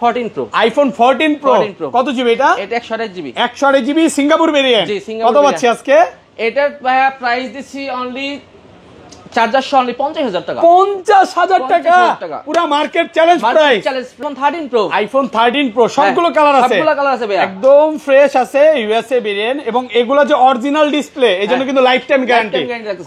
14 Pro iPhone 14 Pro কত GB এটা? এটা 128 জিবি 128 জিবি সিঙ্গাপুর ভেরিয়েন্ট। কত পাচ্ছি আজকে? এটার প্রাইস দিচ্ছি অনলি চার্জার অনলি 50,000 টাকা। 50,000 টাকা পুরো market challenge price. iPhone 13 Pro iPhone 13 Pro সবগুলো কালার আছে, সবগুলো কালার আছে ভাই, একদম ফ্রেশ আছে, ইউএসএ ভেরিয়েন্ট এবং এগুলো যে অরিজিনাল ডিসপ্লে এজন্য কিন্তু লাইফ টাইম গ্যারান্টি।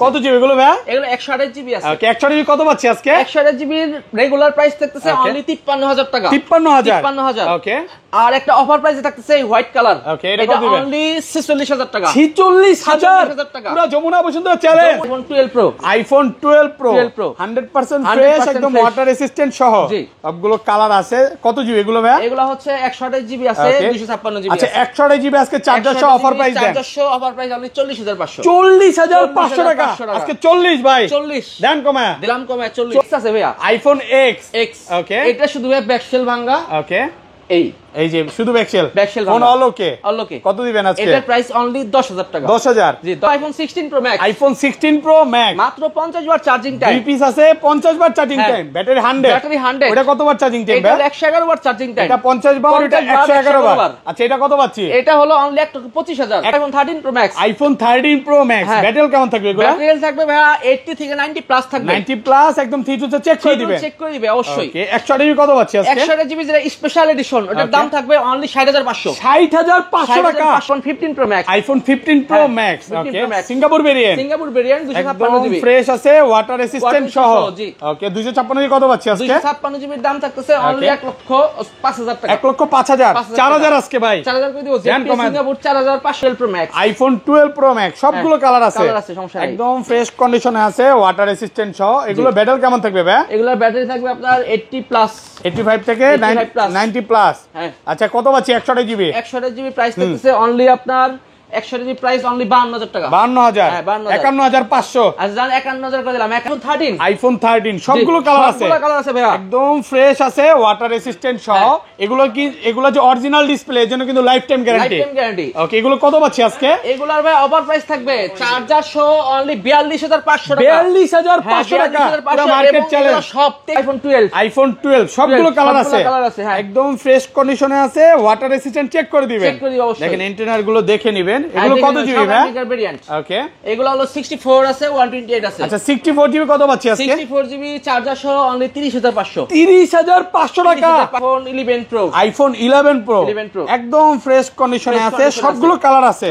কত জিবি এগুলো ভাই? এগুলো 128 জিবি আছে। ওকে 128 জিবি কত পাচ্ছি আজকে? 128 জিবি রেগুলার প্রাইস থাকতেছে অনলি 53,000 টাকা। 53,000 ওকে। আর একটা অফার প্রাইসে থাকতেছে হোয়াইট কালার। ওকে এটা কত দিবেন? অনলি 46,000 টাকা। 46,000 টাকা পুরো Jamuna Bashundhara challenge. iPhone 12 Pro iPhone 12 Pro 100% fresh একদম ওয়াটার রেসিস্ট্যান্ট সহ সবগুলো কালার আছে। কত জিবি এগুলো ভাই? এগুলো হচ্ছে 128 জিবি আছে, 256 জিবি আছে। আচ্ছা 128 জিবি আজকে চার্জার সহ অফার প্রাইস দেন। চার্জার সহ অফার প্রাইস অনলি 40,500। 40,500 টাকা আজকে 40 ভাই 40 দেন কমায় দিলাম, কমায় 40 আছে ভাইয়া। iPhone X ওকে এটা শুধু ব্যাকশেল ভাঙা। ওকে এই যে শুধু ব্যাকশেল ফোন অল ওকে কত দিবেন আজকে? এটার প্রাইস অনলি 10,000 টাকা। 10,000 জি। iPhone 16 Pro Max iPhone 16 Pro Max মাত্র 50 ওয়াট চার্জিং টাইম। দুই পিস আছে 50 ওয়াট চার্জিং টাইম, ব্যাটারি 100 ওটা কত ওয়াট চার্জিং টাইম? এটা 111 ওয়াট চার্জিং টাইম। এটা 50 বার এটা 111 বার। আচ্ছা এটা কত পাচ্ছি? এটা হলো only 1,25,000। iPhone 13 Pro Max iPhone 13 Pro Max battery কেমন থাকবে এগুলো? ব্যাটারি থাকবে ভাইয়া 80 থেকে 90 প্লাস থাকবে। 90 প্লাস একদম থ্রি টু চেক করে দিবে, অবশ্যই। ওকে 128 জিবি কত পাচ্ছি আজকে? 128 জিবি যেটা স্পেশাল এডিশন ওটার দাম থাকবে অনলি 60,500। 60,500 টাকা। iPhone 15 Pro Max iPhone 15 Pro Max ওকে সিঙ্গাপুর ভেরিয়েন্ট 256 জিবি ফ্রেশ আছে ওয়াটার রেসিস্ট্যান্ট সহ। ওকে 256 জিবি কত পাচ্ছি আজকে? 256 জিবির দাম থাকতেছে অনলি 1,05,000 টাকা। 1,05,000 4,000 আজকে ভাই 4,000 করে দিব। Singapore 4,500 Pro Max iPhone 12 Pro Max সবগুলো কালার আছে, সমস্যা নাই, একদম ফ্রেশ কন্ডিশনে আছে, ওয়াটার রেসিস্ট্যান্ট সহ। এগুলো ব্যাটারি কেমন থাকবে ভাই? এগুলোর ব্যাটারি থাকবে আপনার 80 প্লাস 85 থেকে 90 প্লাস। আচ্ছা কত পাচ্ছি 128 জিবি? 128 জিবি প্রাইস থাকতেছে অনলি আপনার 128 জিবি প্রাইস অনলি 52,000 টাকা। 52,000 51,500 আচ্ছা জান 51,000 করে দিলাম। iPhone 13 সবগুলো কালার আছে, সবগুলো কালার আছে ভাইয়া, একদম ফ্রেশ আছে, ওয়াটার রেসিস্ট্যান্ট সহ। এগুলো যে অরিজিনাল ডিসপ্লে এর জন্য কিন্তু লাইফ টাইম গ্যারান্টি। ওকে এগুলো কত পাচ্ছি আজকে? এগুলোর ভাই অফার প্রাইস থাকবে চার্জার সহ অনলি 42,500 টাকা। 42,500 টাকা পুরো মার্কেট চ্যালেঞ্জ। সব iPhone 12 সবগুলো কালার আছে, একদম ফ্রেশ কন্ডিশনে আছে, ওয়াটার রেসিস্ট্যান্ট চেক করে দিবেন। দেখেন ইন্টেরিয়র গুলো দেখে নেবেন। এগুলো কত জিবি ভাই? ওকে এগুলো হলো 64 আছে 128 আছে। আচ্ছা 64 জিবি কত পাচ্ছি আজকে? 64 জিবি চার্জার সহ অনলি 30,500। 30,500 টাকা। iPhone 11 Pro iPhone 11 Pro একদম ফ্রেশ কন্ডিশনে আছে, সবগুলো কালার আছে।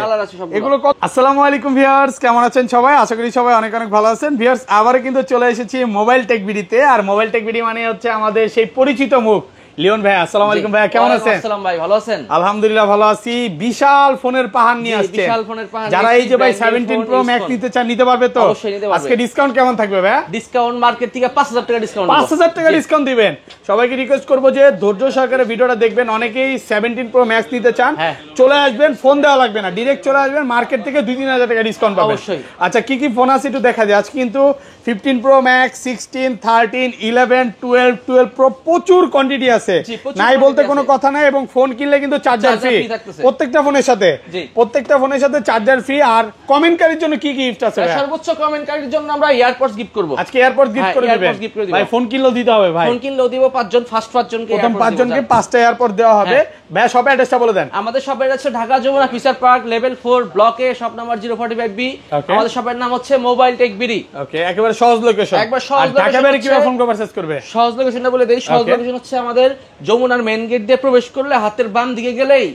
এগুলো আসসালামু আলাইকুম ভিউয়ার্স, কেমন আছেন সবাই? আশা করি সবাই অনেক অনেক ভালো আছেন। ভিউয়ার্স আবারো কিন্তু চলে এসেছি মোবাইল টেক ভিডিওতে। আর মোবাইল টেক ভিডিও মানে হচ্ছে আমাদের সেই পরিচিত মুখ লিওন ভাই। আসসালামু আলাইকুম ভাই, কেমন আছেন? আসসালাম ভাই, ভালো আছেন? আলহামদুলিল্লাহ ভালো আছি। বিশাল ফোনের পাহাড় নিয়ে আসছে, বিশাল ফোনের পাহাড়। যারা এই যে ভাই 17 Pro Max নিতে চান নিতে পারবে তো? অবশ্যই নিতে পারবে। আজকে ডিসকাউন্ট কেমন থাকবে ভাই? ডিসকাউন্ট মার্কেট থেকে 5,000 টাকা ডিসকাউন্ট। 5,000 টাকা ডিসকাউন্ট দিবেন। সবাইকে রিকোয়েস্ট করব যে ধৈর্য সহকারে ভিডিওটা দেখবেন। অনেকেই 17 Pro Max নিতে চান, চলে আসবেন, ফোন দেওয়া লাগবে না, ডাইরেক্ট চলে আসবেন, মার্কেট থেকে 2-3 হাজার টাকা ডিসকাউন্ট পাবেন। অবশ্যই। আচ্ছা কি কি ফোন আছে একটু দেখা যায়। আজ কিন্তু 15 Pro Max 16 13 11 12 Pro প্রচুর কোয়ান্টিটি আছে, নাই বলতে কোনো কথা নাই। এবং ফোন কিনলে কিন্তু চার্জার ফ্রি প্রত্যেকটা ফোনের সাথে, চার্জার ফ্রি। আর কমেন্টকারীর জন্য কি গিফট আছে? সর্বোচ্চ কমেন্টকারীর জন্য আমরা এয়ারপডস গিফট করব। আজকে এয়ারপডস গিফট করে দিবেন ভাই। ফোন কিনলেও দিতে হবে ভাই, ফোন কিনলেও দিব 5 জন, ফার্স্ট 5 জনকে, প্রথম 5 জনকে 5টা এয়ারপড দেওয়া হবে। ভাই শপের অ্যাড্রেসটা বলে দেন। আমাদের শপের address Dhaka Jamuna future park level 4 ব্লকে, শপ নাম্বার 045B। আমাদের শপের নাম হচ্ছে মোবাইল টেক বিডি। ওকে একেবারে সহজ লোকেশন। একবার সহজ লোকেশন। ঢাকা বাইরে কিভাবে ফোন করে পারচেজ করবে? সহজ লোকেশনটা বলে দেই। সহজ লোকেশন হচ্ছে আমাদের যমুনার মেইন গেট দিয়ে প্রবেশ করলে হাতের বাম দিকে গেলেই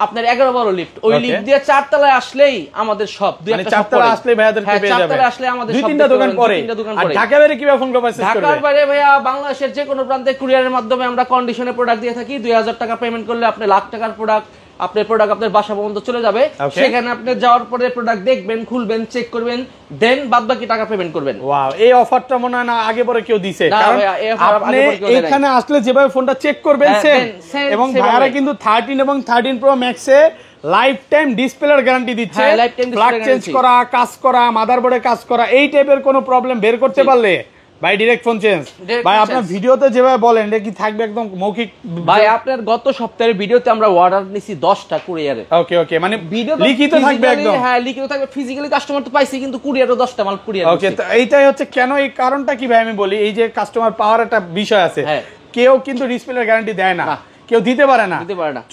আপনার 11 লিফট, ওই লিফট দিয়ে 4 তলায় আসলেই আমাদের শপ। মানে 4 তলায় আসলে ভাইয়াদেরকে পেয়ে যাবেন। 4 তলায় আসলে আমাদের শপ, 2-3টা দোকান পরে। আর ঢাকা বাইরে কিভাবে ফোন করে পারচেজ করবে? ঢাকার বাইরে ভাইয়া বাংলাদেশের যে কোনো প্রান্তে কুরিয়ারের মাধ্যমে আমরা কন্ডিশনে প্রোডাক্ট দিয়ে থাকি। 2,000 টাকা পেমেন্ট করলে আপনি লাখ টাকার প্রোডাক্ট আপনার বাসা পর্যন্ত চলে যাবে। সেখানে আপনি যাওয়ার পরে প্রোডাক্ট দেখবেন, খুলবেন, চেক করবেন, দেন বাদবাকি টাকা পেমেন্ট করবেন। ওয়াও, এই অফারটা মনে হয় না আগে পরে কেউ দিছে। কারণ আপনি এখানে আসলে যেভাবে ফোনটা চেক করবেন এবং ভাইয়ারা কিন্তু 13 এবং 13 Pro Max এ লাইফ টাইম ডিসপ্লের গ্যারান্টি দিচ্ছে। প্লাগ চেঞ্জ করা, কাজ করা, মাদারবোর্ডে কাজ করা, এই টাইপের কোনো প্রবলেম বের করতে পারলে ভাই ডাইরেক্ট ফোন চেঞ্জ। ভাই আপনার ভিডিওতে যেভাবে বলেন এটা কি থাকবে একদম মৌখিক? ভাই আপনার গত সপ্তাহের ভিডিওতে আমরা অর্ডার নিছি 10টা কুরিয়ারে। ওকে মানে ভিডিও লিখিত থাকবে একদম। হ্যাঁ লিখিত থাকবে, ফিজিক্যালি কাস্টমার তো পাইছি কিন্তু কুরিয়ারও 10টা মাল কুরিয়ার। ওকে তো এইটাই হচ্ছে কেন, এই কারণটা কি ভাই আমি বলি। এই যে কাস্টমার পাওয়ার একটা বিষয় আছে, কেউ কিন্তু ডিসপ্লের গ্যারান্টি দেয় না, কেউ দিতে পারে না,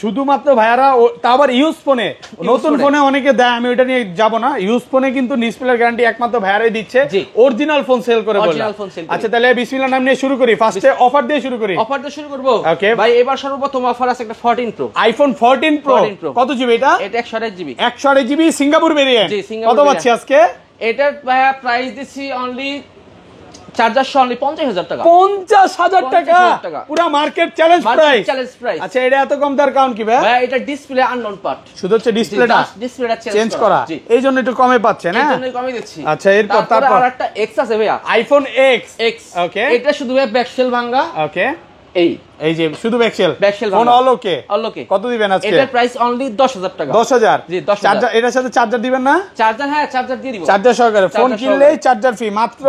শুধুমাত্র ভাইয়ারা তা আবার ইউজ ফোনে, নতুন ফোনে অনেকে দেয়, আমি ওটা নিয়ে যাব না। ইউজ ফোনে কিন্তু ডিসপ্লের গ্যারান্টি একমাত্র ভাইয়ারাই দিচ্ছে, অরিজিনাল ফোন সেল করে বলে। আচ্ছা তাহলে বিসমিল্লাহ নাম নিয়ে শুরু করি, ফার্স্টে অফার দিয়ে শুরু করি। অফার দিয়ে শুরু করব ওকে ভাই। এবার সর্বপ্রথম অফার আছে একটা 14 প্রো, আইফোন 14 প্রো। কত জিবি এটা? এটা 128 জিবি, 128 জিবি সিঙ্গাপুর ভেরিয়েন্ট। কত পাচ্ছি আজকে? এটার ভাইয়া প্রাইস দিছি অনলি চার্জার সহ অনলি 50,000 টাকা। 50,000 টাকা পুরো মার্কেট চ্যালেঞ্জ প্রাইস। আচ্ছা এটা এত কম তার কারণ কি ভাই? এটা ডিসপ্লে আননোন পার্ট, শুধু হচ্ছে ডিসপ্লেটা চেঞ্জ করা, এইজন্য একটু কমে পাচ্ছে না, এইজন্যই কমে দিচ্ছি। আচ্ছা এরপর তারপর আরেকটা এক্স আছে ভাইয়া, আইফোন এক্স। ওকে এটা শুধু ব্যাকশেল ভাঙা। ওকে এই যে শুধু ব্যাকশেল ফোন অল ওকে। কত দিবেন আজকে? এটার প্রাইস অনলি 10,000 টাকা। 10,000 জি 10,000। চার্জার এটার সাথে চার্জার দিবেন না? চার্জার হ্যাঁ চার্জার দিয়ে দিব, চার্জার সহকারে ফোন কিনলেই চার্জার ফ্রি, মাত্র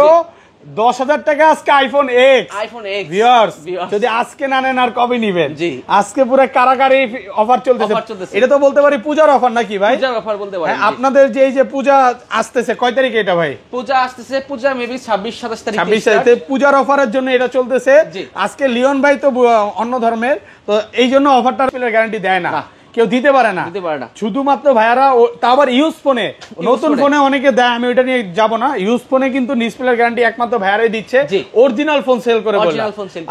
10,000 টাকা আজকে আইফোন এক্স। ভিউয়ার্স যদি আজকে না নেন আর কবে নেবেন? আজকে পুরো কারাকারি অফার চলতেছে। এটা তো বলতে পারি পূজার অফার নাকি ভাই? পূজার অফার বলতে পারি। আপনাদের যে এই যে পূজা আসতেছে, কয় তারিখে এটা ভাই? পূজা আসতেছে, পূজা মেবি 26-27 তারিখ। 26 তারিখে পূজার অফারের জন্য এটা চলতেছে। আজকে লিওন ভাই তো অন্য ধর্মের, তো এই জন্য অফারটার গ্যারান্টি দেয় না, কেউ দিতে পারে না, শুধুমাত্র ভাইয়ারা তা আবার ইউজ ফোনে, নতুন ফোনে অনেকে দেয়, আমি ওটা নিয়ে যাব না। ইউজ ফোনে কিন্তু ডিসপ্লের গ্যারান্টি একমাত্র ভাইয়ারাই দিচ্ছে, অরিজিনাল ফোন সেল করে বলে।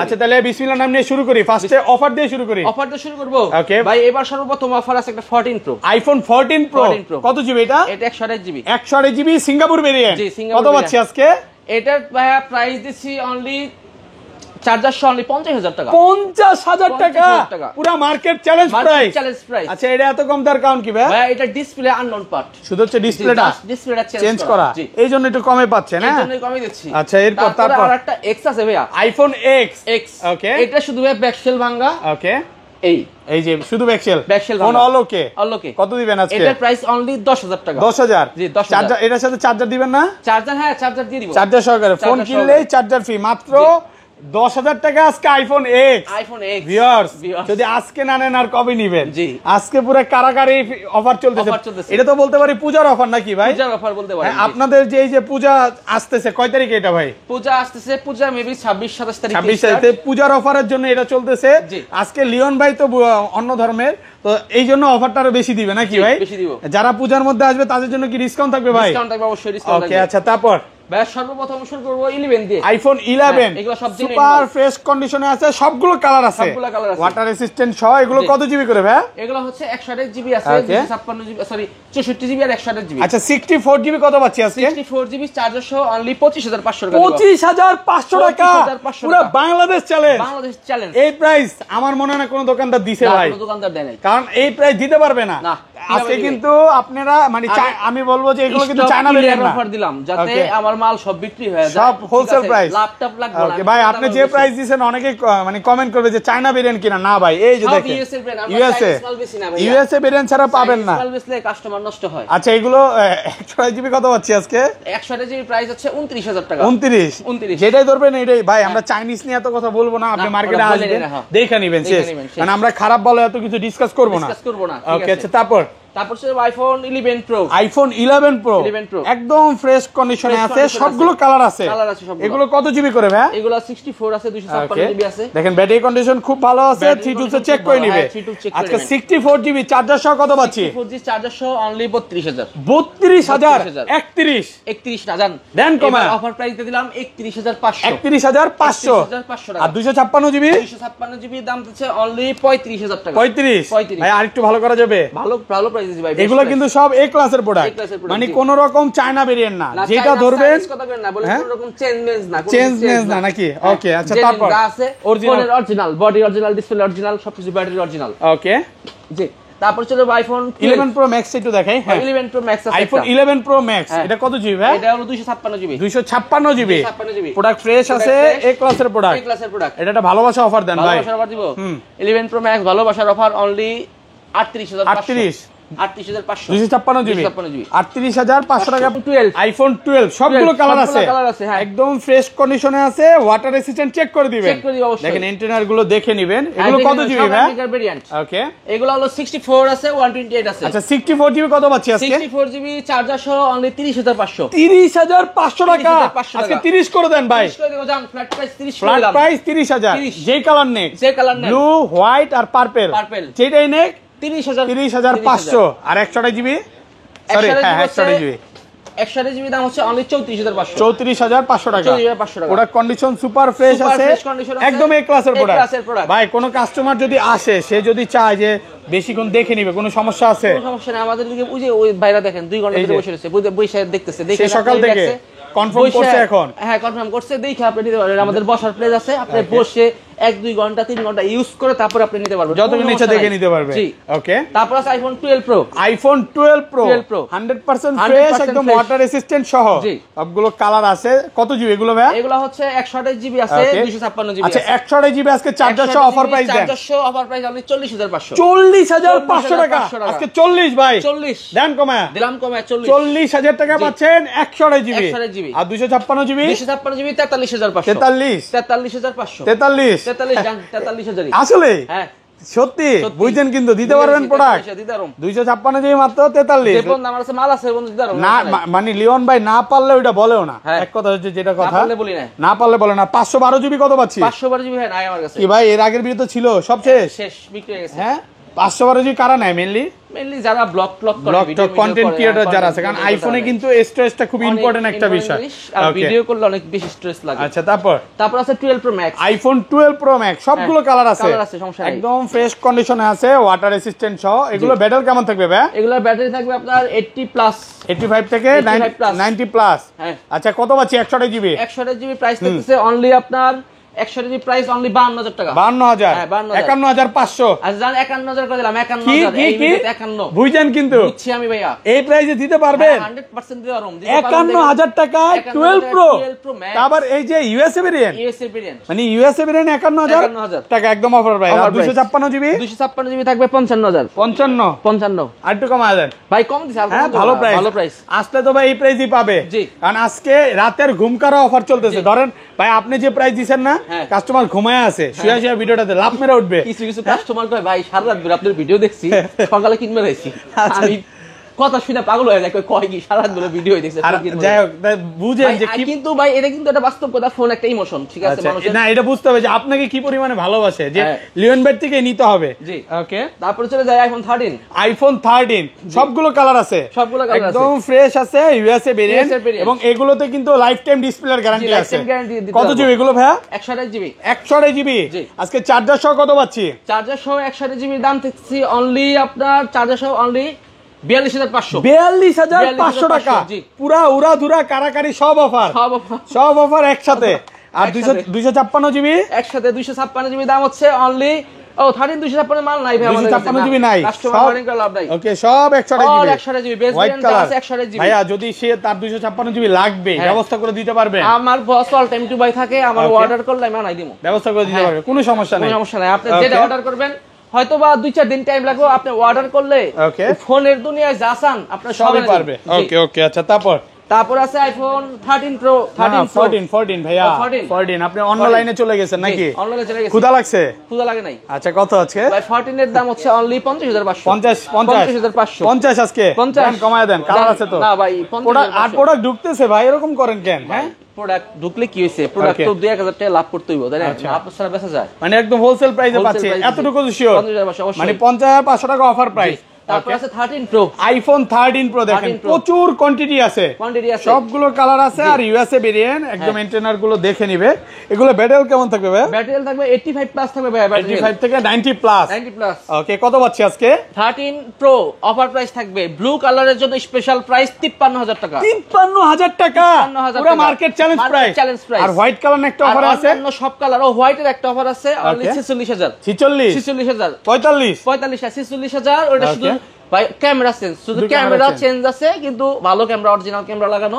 আচ্ছা তাহলে বিসমিল্লাহ নাম নিয়ে শুরু করি, ফার্স্টে অফার দিয়ে শুরু করি। অফার দিয়ে শুরু করব ওকে ভাই। এবার সর্বপ্রথম অফার আছে একটা 14 প্রো, আইফোন 14 প্রো। কত জিবি এটা? এটা 128 জিবি, 128 জিবি সিঙ্গাপুর ভেরিয়েন্ট। কত পাচ্ছি আজকে? এটার ভাইয়া প্রাইস দিছি অনলি চার্জার সহ অনলি 50,000 টাকা। 50,000 টাকা পুরো মার্কেট চ্যালেঞ্জ প্রাইস। আচ্ছা এটা এত কম তার কারণ কি ভাই? এটা ডিসপ্লে আননোন পার্ট, শুধু হচ্ছে ডিসপ্লেটা চেঞ্জ করা, এইজন্য একটু কমে পাচ্ছে না, এইজন্যই কমে দিচ্ছি। আচ্ছা এরপর তারপর আরেকটা এক্স আছে ভাইয়া, আইফোন এক্স। ওকে এটা শুধু ব্যাকশেল ভাঙা। ওকে এই যে শুধু ব্যাকশেল ফোন অল ওকে। কত দিবেন আজকে? এটার প্রাইস অনলি 10,000 টাকা। 10,000 জি 10,000। চার্জার এটার সাথে চার্জার দিবেন না? চার্জার হ্যাঁ চার্জার দিয়ে দিব, চার্জার সহকারে ফোন কিনলেই চার্জার ফ্রি, মাত্র 10,000 টাকা আজকে আইফোন এক্স। ভিউয়ার্স যদি আজকে না নেন আর কবে নেবেন? আজকে পুরো কারাকারি অফার চলতেছে। এটা তো বলতে পারি পূজার অফার নাকি ভাই? পূজার অফার বলতে পারি। আপনাদের যে এই যে পূজা আসতেছে, কয় তারিখে এটা ভাই? পূজা আসতেছে, পূজা মেবি 26-27 তারিখ। 26 তারিখে পূজার অফারের জন্য এটা চলতেছে। আজকে লিওন ভাই তো অন্য ধর্মের, তো এই জন্য অফারটা আরো বেশি দিবে নাকি ভাই? যারা পূজার মধ্যে আসবে তাদের জন্য কি ডিসকাউন্ট থাকবে ভাই? ডিসকাউন্ট থাকবে অবশ্যই, ডিসকাউন্ট থাকবে। ওকে আচ্ছা তারপর ভাই সর্বপ্রথম শুরু করব 11 দিয়ে, আইফোন 11। এগুলো সব সুপার ফ্রেশ কন্ডিশনে আছে, সবগুলো কালার আছে, ওয়াটার রেসিস্ট্যান্ট সহ। এগুলো কত জিবি করে ভাই? এগুলো হচ্ছে 128 জিবি আছে, 256 জিবি, সরি 64 জিবি আর 128 জিবি। আচ্ছা 64 জিবি কত পাচ্ছি আজকে? 64 জিবি চার্জার সহ অনলি 25,500 টাকা। 25,500 টাকা পুরো বাংলাদেশ চ্যালেঞ্জ। বাংলাদেশ চ্যালেঞ্জ এই প্রাইস আমার মনে হয় না কোনো দোকানদার দিছে ভাই, কোনো দোকানদার দেয় নাই, কারণ এই প্রাইস দিতে পারবে না আজকে। কিন্তু আপনারা মানে আমি বলবো যে এগুলো কিন্তু চায়না ভেরিয়েন্ট না, অফার দিলাম যাতে আমার মাল সব বিক্রি হয়ে যায়, সব হোলসেল প্রাইস। ল্যাপটপ লাগবে না। ওকে ভাই আপনি যে প্রাইস দিবেন অনেকে মানে কমেন্ট করবে যে চায়না ভেরিয়েন্ট কিনা, না ভাই এই যে দেখেন ইউএসএ ভেরিয়েন্ট ছাড়া পাবেন না, কাস্টমার নষ্ট হয়। আচ্ছা এগুলো 128 জিবি কত পাচ্ছি আজকে? 128 জিবি প্রাইস হচ্ছে 29,000 টাকা। 29 যেটাই ধরবেন এটাই ভাই। আমরা চাইনিজ নিয়ে এত কথা বলবো না, আপনি মার্কেটে আসবেন দেখে নেবেন শেষ, কারণ আমরা খারাপ ভালো এত কিছু ডিসকাস করব না। ওকে আচ্ছা তারপর আইফোন 11 প্রো। আইফোন 11 প্রো একদম ফ্রেশ কন্ডিশনে আছে, সবগুলো কালার আছে। এগুলো কত জিবি করে ভাই? এগুলো 64 আছে, 256 জিবি আছে। দেখেন ব্যাটারি কন্ডিশন খুব ভালো আছে, 32 তে চেক করে নিবে। আজকে 64 জিবি চার্জার সহ কত পাচ্ছি? 64 জিবি চার্জার সহ অনলি 32,000। 32,000 31 না জান দেন কমা অফার প্রাইস দিয়ে দিলাম 31,500। 31,500 আর 256 জিবি 256 জিবি দাম হচ্ছে অনলি 35,000 টাকা। 35 ভাই আরেকটু ভালো করা যাবে? ভালো প্রাইস দিছি ভাই। এগুলো কিন্তু সব এ ক্লাসের প্রোডাক্ট, মানে কোন রকম চায়না ভেরিয়েন্ট না, যেটা ধরবেন কথা বলেন না, বলেন কোন রকম চেঞ্জ না নাকি? ওকে আচ্ছা তারপর আছে original body original, display original, সবকিছু ব্যাটারি অরিজিনাল। ওকে জি তারপর চলো আইফোন 11 প্রো ম্যাক্স একটু দেখাই। হ্যাঁ 11 প্রো ম্যাক্স আছে, আইফোন 11 প্রো ম্যাক্স। এটা কত জিবি ভাই? এটা হলো 256 জিবি। 256 জিবি প্রোডাক্ট ফ্রেশ আছে, এ ক্লাসের প্রোডাক্ট। এটা একটা ভালোবাসা অফার দেন ভাই। ভালোবাসার অফার দিব। 11 প্রো ম্যাক্স ভালোবাসার অফার অনলি 38,000। 38 38500 256 জিবি 38500 টাকা। আইফোন 12 সবগুলো কালার আছে, একদম ফ্রেশ কন্ডিশনে আছে, ওয়াটার রেসিস্ট্যান্ট চেক করে দিবেন। দেখেন এন্টেনার গুলো দেখে নেবেন। এগুলো কত জিবি ভাই? ওকে, এগুলো হলো 64 আছে, 128 আছে। আচ্ছা 64 জিবি কত পাচ্ছি আজকে? 64 জিবি চার্জার সহ অনলি 30500 টাকা। আজকে 30 করে দেন ভাই, 30 করে দেব জান, ফ্ল্যাট প্রাইস 30 করে ফ্ল্যাট দিলাম। প্রাইস 30000। যেই কালার নেক, ব্লু হোয়াইট আর পার্পল, যেটাই নেক 30500। আর 128 জিবি, সরি হ্যাঁ 128 জিবি 128 জিবি দাম হচ্ছে অনলি 34500 34500 টাকা। 34500 টাকা। প্রোডাক্ট কন্ডিশন সুপার ফ্রেশ আছে, একদম এ ক্লাসের প্রোডাক্ট। ভাই কোন কাস্টমার যদি আসে, সে যদি চায় যে বেশিক্ষণ দেখে নিবে, কোনো সমস্যা আছে? কোনো সমস্যা নেই, আমাদের দিকে বুঝে ওই ভাইরা দেখেন 2 ঘন্টা ধরে বসে রয়েছে, বসে দেখতেছে, দেখে সকাল থেকে কনফার্ম করছে এখন। হ্যাঁ কনফার্ম করছে, দেখে আপনি নিতে পারবেন। আমাদের বসার প্লেস আছে, আপনি বসে 1-2 ঘন্টা 3 ঘন্টা ইউজ করে তারপর আপনি নিতে পারবেন, যতক্ষণ ইচ্ছা দেখে নিতে পারবেন। ওকে, তারপর আছে iPhone 12 pro. IPhone 12 pro 100% fresh, একদম ওয়াটার রেসিস্ট্যান্ট সহ। সবগুলো কালার আছে। কত জিবি এগুলো ভাই? এগুলো হচ্ছে 128 জিবি আছে, 256 জিবি আছে। আচ্ছা 128 জিবি আজকে চার্জার সহ অফার প্রাইস দেন। চার্জার সহ অফার প্রাইস আপনি 40500 40500 টাকা আজকে। 40 ভাই 40 দেন কমায় দিলাম, কমায় 40000 টাকা পাচ্ছেন 128 জিবি। আর 256 জিবি 256 জিবি 43500 43500 43000 আসলে হ্যাঁ সত্যি বুঝছেন, কিন্তু দিতে পারবেন প্রোডাক্ট 256 জিবি মাত্র 43। যে বন্ধু আমার কাছে মাল আছে বন্ধু দিতে পারবো না, মানে লিওন ভাই না পারলে ওইটা বলেও না। এক কথা হচ্ছে যেটা কথা, না পারলে বলে না। 512 জিবি কত পাচ্ছি? 512 জিবি নাই আমার কাছে। কি ভাই এর আগের ভিডিও তো ছিল, সব শেষ বিক্রি হয়ে গেছে। হ্যাঁ 512 জিবি কারা নেয়? মেইনলি যারা ব্লগ করে, ভিডিও কন্টেন্ট ক্রিয়েটর যারা আছে, কারণ আইফোনে কিন্তু স্টোরেজটা খুব ইম্পর্টেন্ট একটা বিষয়, আর ভিডিও করলে অনেক বেশি স্ট্রেস লাগে। আচ্ছা তারপর আছে 12 pro max, iPhone 12 pro max, সবগুলো কালার আছে, সমস্যা নাই, একদম ফ্রেশ কন্ডিশনে আছে, ওয়াটার রেসিস্ট্যান্ট সহ। এগুলো ব্যাটারি কেমন থাকবে ভাই? এগুলোর ব্যাটারি থাকবে আপনার 80 প্লাস, 85 থেকে 90 প্লাস। আচ্ছা কত পাচ্ছি? 128 জিবি 128 জিবি প্রাইস থাকতেছে অনলি আপনার 100 জিবি প্রাইস অনলি 52000 টাকা। 52000 51500। আচ্ছা জান 51000 করে দিলাম, 51000 এই ভিডিওতে 51 বুঝছেন, কিন্তু বুঝছি আমি ভাইয়া এই প্রাইসে দিতে পারবেন 100% দিতে পারবো। 51000 টাকা 12 প্রো। আবার এই যে ইউএসএ ভেরিয়েন্ট, মানে ইউএসএ ভেরিয়েন্ট 51000 টাকা একদম অফার প্রাইস। আর 256 জিবি 256 জিবি থাকবে 55000 55 আর একটু কমায় দেন ভাই, কম দিছে। হ্যাঁ ভালো প্রাইস। আসলে তো ভাই এই প্রাইসই পাবে, কারণ আজকে রাতের ঘুম কারা অফার চলতেছে। ধরেন ভাই আপনি যে প্রাইস দিবেন না, কাস্টমার ঘুমায় আছে, শুয়ে ভিডিওটাতে লাভ মেরে উঠবে। কিছু কাস্টমার কয় ভাই সারা রাত ধরে আপনার ভিডিও দেখছি, সকালে কিনবে রাইছি। আমি কথা শুনে পাগল হয়ে যায়, কয় কি সারা রাত ধরে ভিডিও দেখছে। যাই হোক বুঝেন যে কিন্তু ভাই এটা কিন্তু একটা বাস্তব কথা, ফোন একটা ইমোশন, ঠিক আছে? মানুষের না এটা বুঝতে হবে যে আপনাকে কি পরিমাণে ভালোবাসে, যে লিওন বেড থেকে নিতে হবে। জি ওকে, তারপরে চলে যায় আইফোন 13 সবগুলো কালার আছে, একদম ফ্রেশ আছে, ইউএসএ ভেরিয়েন্ট, এবং এগুলোতে কিন্তু লাইফ টাইম ডিসপ্লের গ্যারান্টি আছে। কত জিবি এগুলো ভাইয়া? 128 জিবি 128 জিবি আজকে চার্জার সহ কত পাচ্ছি? চার্জার সহ 128 জিবি দাম থাকছে অনলি আপনার চার্জার সহ অনলি 42500 টাকা। পুরা উড়া ধুরা কারাকারি সব অফার একসাথে। আর 256 জিবি একসাথে 256 জিবি দাম হচ্ছে অনলি 13 256 মাল নাই ভাই, আমাদের 256 জিবি নাই, কাস্টমার ওয়ারেন্টি করে লাভ নাই। ওকে সব 128 জিবি বেস ভেরিয়েন্ট আছে 128 জিবি। ভাইয়া যদি সে তার 256 জিবি লাগবে, ব্যবস্থা করে দিতে পারবে? আমার বস অল টাইম টু বাই থাকে, আমার অর্ডার করলে আমি আনাই দিমু, ব্যবস্থা করে দিতে পারবে, কোনো সমস্যা নাই। আপনি যেটা অর্ডার করবেন হয়তো বা 2-4 দিন টাইম লাগবে, আপনি অর্ডার করলে ফোনের দুনিয়ায় যা চান আপনার সবই পারবে। ওকে আচ্ছা তারপর আছে আইফোন 13 প্রো 14 ভাইয়া 14 আপনি অনলাইনে চলে গেছেন নাকি? অনলাইনে চলে গেছি। ক্ষুধা লাগছে? ক্ষুধা লাগে নাই। আচ্ছা কত আজকে ভাই 14 এর দাম হচ্ছে অনলি 50500 50 আজকে 50 কমায় দেন, কালার আছে তো? না ভাই 50 আর প্রোডাক্ট ঢুকতেছে ভাই, এরকম করেন কেন? হ্যাঁ প্রোডাক্ট ঢুকলে কি হইছে, প্রোডাক্ট তো 2000 টাকা লাভ করতে হইব, তাই না? আপনার সারা বেচা যায়, মানে একদম হোলসেল প্রাইসে পাচ্ছি, এতটুকু শিওর, মানে 50500 টাকা অফার প্রাইস। তারপর আছে 13 প্রো, আইফোন 13 প্রো দেখেন প্রচুর কোয়ান্টিটি আছে, সবগুলো কালার আছে, আর ইউএসএ ভেরিয়েন্ট, একদম এন্টেনার গুলো দেখে নিবে। এগুলো ব্যাটারি কেমন থাকবে ভাই? ব্যাটারি থাকবে 85 প্লাস থাকবে ভাই, 85 থেকে 90 প্লাস। ওকে কত পাচ্ছি আজকে? 13 প্রো অফার প্রাইস থাকবে ব্লু কালারের জন্য স্পেশাল প্রাইস 53000 টাকা। 53000 টাকা পুরো মার্কেট চ্যালেঞ্জ প্রাইস। আর হোয়াইট কালার একটা অফার আছে, অন্য সব কালার ও হোয়াইটের একটা অফার আছে অনলি 46000 46000 46000 45 45000 46000 ওটা শুধু ভাই ক্যামেরা চেঞ্জ, শুধু ক্যামেরা চেঞ্জ আছে, কিন্তু ভালো ক্যামেরা, অরিজিনাল ক্যামেরা লাগানো।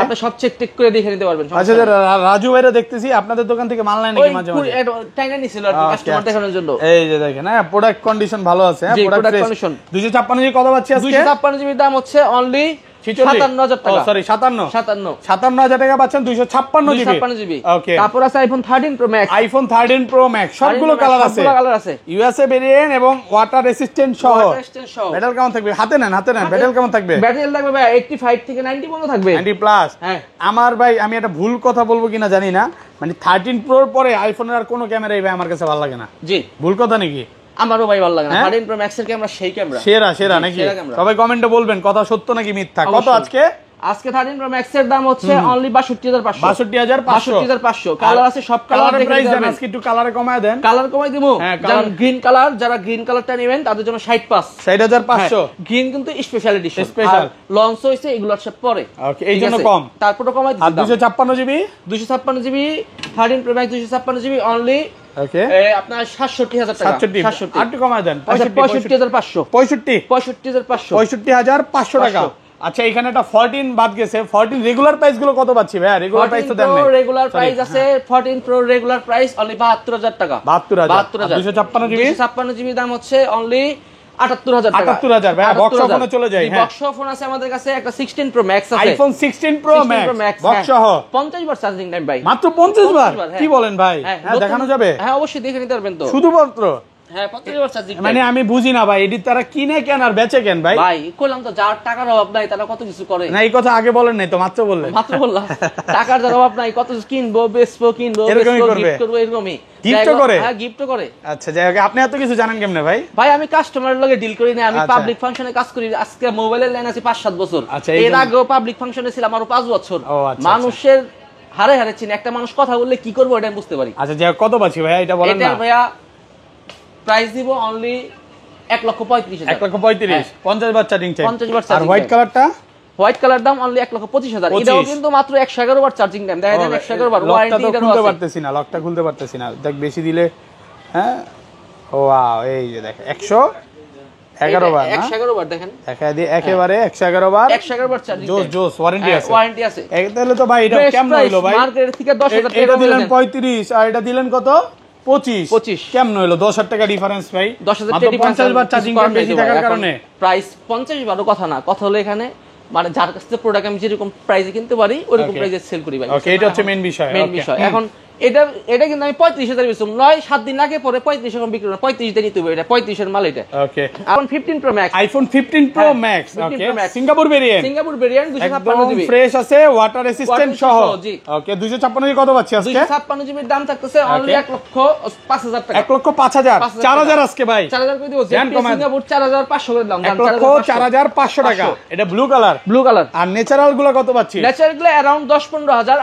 আপনি সব চেক করে দেখে নিতে পারবেন। আচ্ছা রাজু ভাইরা দেখতেছি আপনাদের দোকান থেকে মাল নাই নাকি মাঝে মাঝে? টাইনা নিছিল আর কাস্টমার দেখানোর জন্য। এই যে দেখেন, হ্যাঁ প্রোডাক্ট কন্ডিশন ভালো আছে, হ্যাঁ প্রোডাক্ট কন্ডিশন। 256 জিবি কত পাচ্ছি আজকে? 256 জিবি দাম হচ্ছে অনলি 57000 টাকা। সরি 57000 টাকা পাচ্ছেন 256 জিবি। ওকে, তারপর আছে iPhone 13 pro max. IPhone 13 pro max সবগুলো কালার আছে, ইউএসএ ভেরিয়েন্ট এবং ওয়াটার রেসিস্ট্যান্ট সহ। ব্যাটারি কেমন থাকবে? হাতে নেন ব্যাটারি কেমন থাকবে? ব্যাটারি থাকবে ভাই 85 থেকে 90 পর্যন্ত থাকবে। 90 প্লাস। হ্যাঁ আমার ভাই, আমি একটা ভুল কথা বলবো কিনা জানি না, মানে 13 প্রোর পরে আইফোনের আর কোনো ক্যামেরাই ভাই আমার কাছে ভালো লাগে না। জি, ভুল কথা নাকি? আমারও ভাই ভালো লাগে না। 13 প্রো ম্যাক্স এর ক্যামেরা সেই ক্যামেরা, সেরা নাকি? সবাই কমেন্টে বলবেন কথা সত্য নাকি মিথ্যা। কত আজকে? 13 প্রো ম্যাক্স এর দাম হচ্ছে অনলি 62500। 62500 কালার আছে, সব কালার প্রাইস দেন আজকে, একটু কালারে কমায় দেন। কালার কমাই দিমু। গ্রিন কালার, যারা গ্রিন কালারটা নেবেন তাদের জন্য 60500। গ্রিন কিন্তু স্পেশাল এডিশন, স্পেশাল লঞ্চ হইছে এগুলোর সব পরে। ওকে, এই জন্য কম। তারপরে কমাই দিছি। আর 256 GB 13 pro max 256 GB only ওকে আপনার 67000 টাকা। 67 আর একটু কমায় দেন। 65500। 65500 টাকা। আচ্ছা, এখানে একটা 14 বাদ গেছে। 14 রেগুলার প্রাইস গুলো কত পাচ্ছি ভাই? রেগুলার প্রাইস তো দেন নাই। রেগুলার প্রাইস আছে 14 প্রো রেগুলার প্রাইস অনলি 72000 টাকা। 72000। 256 জিবি দাম হচ্ছে অনলি 78000 টাকা। 78000 ভাই, বক্স ফোনে চলে যায়। হ্যাঁ, বক্স ফোন আছে আমাদের কাছে, একটা 16 প্রো ম্যাক্স আছে। আইফোন 16 প্রো ম্যাক্স বক্স সহ 50 বার চার্জিং টাইম ভাই। মাত্র 50 বার? কি বলেন ভাই? হ্যাঁ, দেখানো যাবে? হ্যাঁ অবশ্যই দেখে নিতে পারবেন তো। শুধুমাত্র হ্যাঁ 50 বার চার্জিং। মানে আমি বুঝি না ভাই, এডি তারা কিনে কেন আর বেচে কেন ভাই? ভাই কইলাম তো, যার টাকার অভাব নাই তারা কত কিছু করে। না, এই কথা আগে বলেন নাই তো, মাত্র বললেন। মাত্র বললাম, টাকার যার অভাব নাই, কত কিনবো, বেচবো, কিনবো, গিফট করবো, এরকমই গিফট করে। হ্যাঁ গিফট করে। আচ্ছা যাই হোক, আপনি এত কিছু জানেন কেমনে ভাই? ভাই আমি কাস্টমারের লগে ডিল করি না, আমি পাবলিক ফাংশনে কাজ করি। আজকে মোবাইলের লাইন আছে 5-7 বছর। এর আগেও পাবলিক ফাংশনে ছিলাম আরো 5 বছর। মানুষের হারে হারে চিনি, একটা মানুষ কথা বললে কি করবো এটা আমি বুঝতে পারি। আচ্ছা যাই হোক, কত পাচ্ছি ভাই এটা বলেন না। ভাইয়া প্রাইস দিব অনলি 1,35,000। 1,35,000। 50 বার চার্জিং চাই। 50 বার চার্জিং। আর হোয়াইট কালারটা? হোয়াইট কালার দাম অনলি 1,25,000। এটাও কিন্তু মাত্র 111 বার চার্জিং টাইম। দেখা যায় 111 বার ওয়ারেন্টি এটাও আছে। খুলতে পারতেছি না, লকটা খুলতে পারতেছি না। দেখ বেশি দিলে। হ্যাঁ ওয়াও, এই যে দেখ 111 বার। 111 বার দেখেন, একেবারে 111 বার। 111 বার চার্জিং। জোস ওয়ারেন্টি আছে। ওয়ারেন্টি আছে। তাহলে তো ভাই এটা কেমন হলো ভাই? মার্কেট থেকে 10000 টাকা এটা দিলেন 35 আর এটা দিলেন কত? 25 কেমন হলো? 10,000 টাকা ডিফারেন্স ভাই। 10,000 টাকা ডিফারেন্স। 50 বার চার্জিং টাইম বেশি থাকার কারণে প্রাইস 50 বারও কথা না, কথা হলো এখানে মানে যার কাছ থেকে প্রোডাক্ট আমি যেরকম প্রাইসে কিনতে পারি ওরকম প্রাইসে সেল করি ভাই। ওকে, এটা হচ্ছে মেইন বিষয়। এখন এটা কিন্তু আমি 35,000 বেচলাম, 9-7 দিন আগে পরে 35 এখন বিক্রি করব। 35 তে নিতে হবে, এটা 35 এর মাল এটা। Okay, iPhone 15 pro max. IPhone 15 pro max. Okay, Singapore variant. 256 GB fresh আছে, ওয়াটার রেসিস্ট্যান্ট সহ। ওকে, 256 জিবি কত পাচ্ছি আজকে? 256 জিবির দাম থাকতেছে অনলি 1,05,000 টাকা। 1,05,000। 4,000 আজকে ভাই। 4,000 করে দিব। সিঙ্গাপুর 4,500 করে দাম। 1,04,500 টাকা। এটা ব্লু কালার। Blue colour. আর ন্যাচারাল গুলো কত পাচ্ছি? ন্যাচারাল গুলো अराउंड 10-15,000।